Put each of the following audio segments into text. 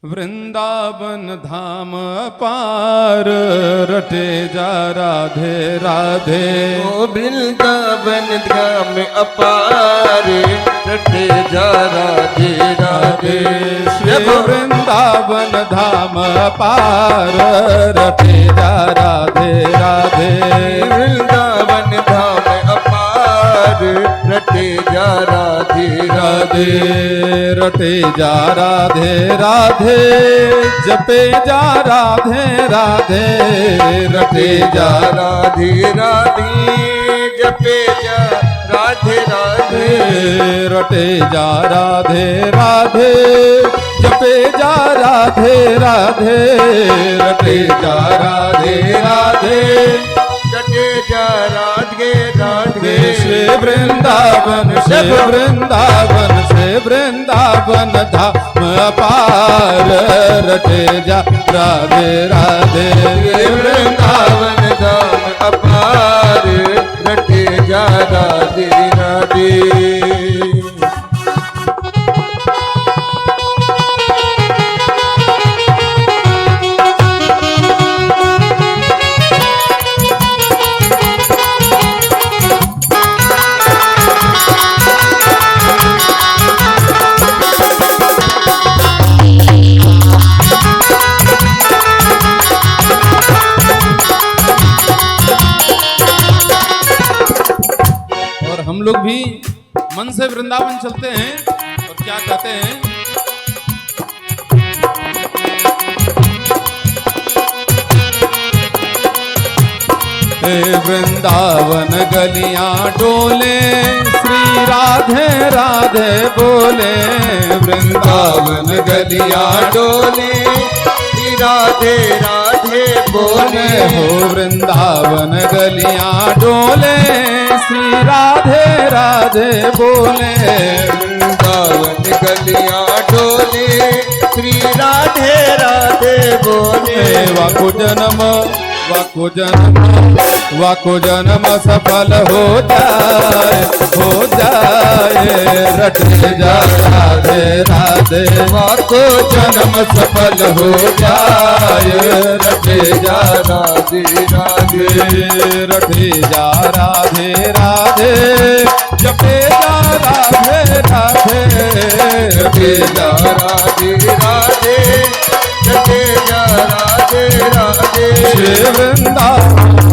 वृंदावन धाम पार रटे जा राधे राधे। ओ वृंदावन धाम अपार रटे जा राधे राधे। शिव वृंदावन धाम पार रटे जा राधे राधे। वृंदावन धाम अपार रटे जा राधे राधे। रटे जा राधे राधे जपे जा राधे राधे। रटे जा राधे राधे जपे जा राधे राधे। रटे जा राधे राधे जपे जा राधे राधे। रटे जा राधे राधे रटे जा राधे राधे। श्री वृंदावन श्री वृंदावन श्री वृंदावन धाम पार रटे जा राधे राधे। वृंदावन धाम अपार रटे जा राधे राधे। हम लोग भी मन से वृंदावन चलते हैं और क्या कहते हैं, वृंदावन गलियां डोले श्री राधे राधे बोले। वृंदावन गलियां डोले श्री राधे राधे बोले। हो वृंदावन गलियां डोले श्री राधे राधे बोले। वृंदावन गलियां डोले श्री राधे राधे बोले। वाको जन्म वाको जन्म वाको जन्म सफल हो जाए रटे जा राधे राधे। वाको जन्म सफल हो जाए रटे जा राधे राधे। रटे जा राधे राधे जपे जा राधे राधे। रटे जा राधे राधे जपे जा राधे राधे। श्री वृंदावन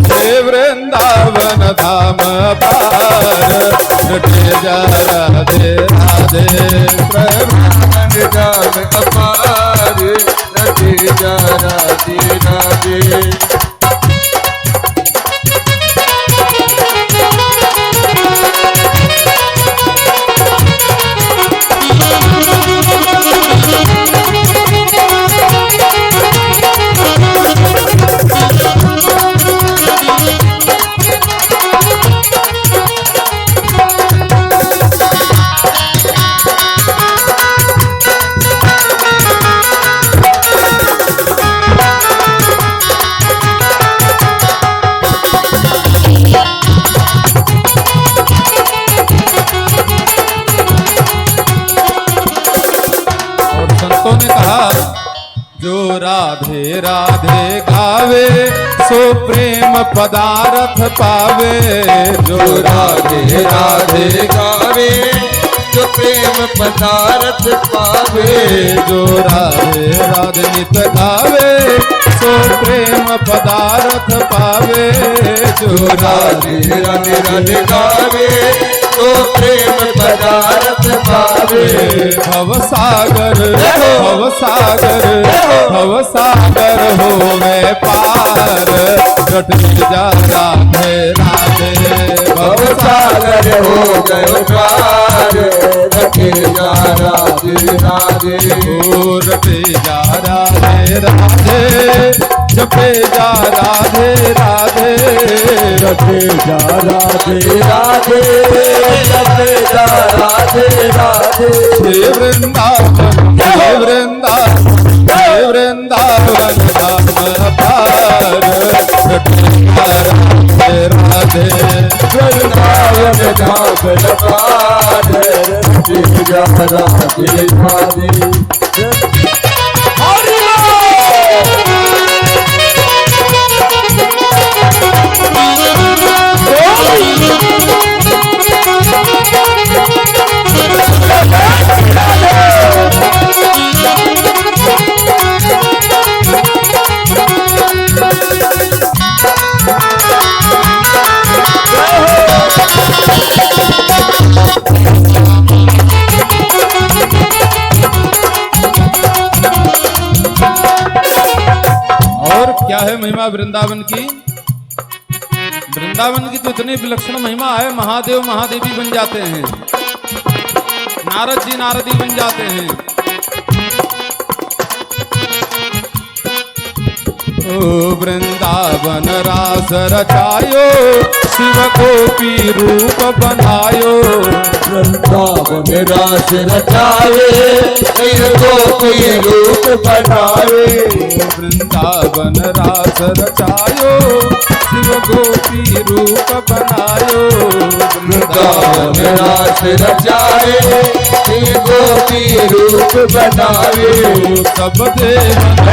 श्री वृंदावन धाम पार रटे जा राधे राधे। वृंदावन धाम अपार रटे जा राधे राधे। जो राधे राधे गावे सो प्रेम पदार्थ पावे। जो राधे राधे गावे जो प्रेम पदार्थ पावे। जो राधे राधे नित गावे सो प्रेम पदार्थ पावे। जो राधे राधे राधे गावे तो प्रेम पदार्थ पावे। भव सागर भव सागर भव सागर हो मैं पार रटे जा राधे राधे। भव सागर हो गए पार रटे जा राधे राधे। रटे जा राधे राधे जपे जा राधे राधे। रटे जा राधे राधे जपे जा राधे राधे। श्री वृंदावन श्री वृंदावन श्री वृंदावन धाम पार रटे जा राधे राधे। वृंदावन धाम पार रटे जा राधे राधे। महिमा वृंदावन की। वृंदावन की तो इतनी विलक्षण महिमा है, महादेव महादेवी बन जाते हैं, नारद जी नारदी बन जाते हैं। ओ वृंदावन रास रचायो, शिव गोपी रूप बनायो। वृंदावन रास रचाए, शिव गोपी रूप बनाए। वृंदावन रास रचायो, शिव गोपी रूप बनायो। वृंदावन रास रचाए, शिव गोपी रूप बनाए। सब देवन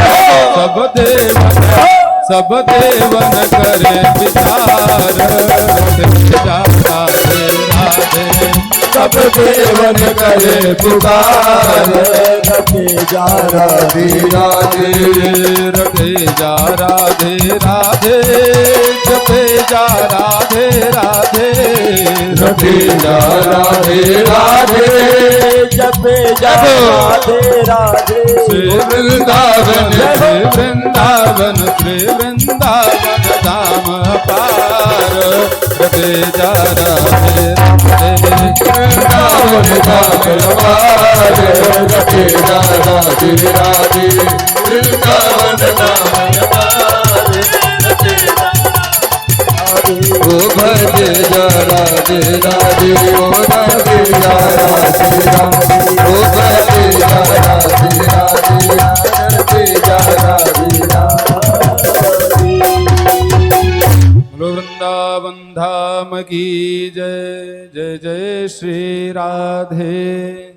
सब देवन करे विचार, राधे राधे। सब देवन करे पुकार, रखे जा राधे राधे। रखे जा राधे राधे, जपे जा राधे राधे। रखे जा राधे राधे, जपे जा राधे राधे। श्री वृंदावन श्री वृंदावन धाम पार, रखे जा राधे राधे। वृंदावन धाम पार, रखे जा राधे राधे। वृंदावन धाम पार, रखे जा ओ भजे जा राधे राधे। ओ राधे जा राधे राधे। ओ भजे जा राधे राधे। राधे जा राधे राधे। वृंदावन धाम की जय। जय जय श्री राधे।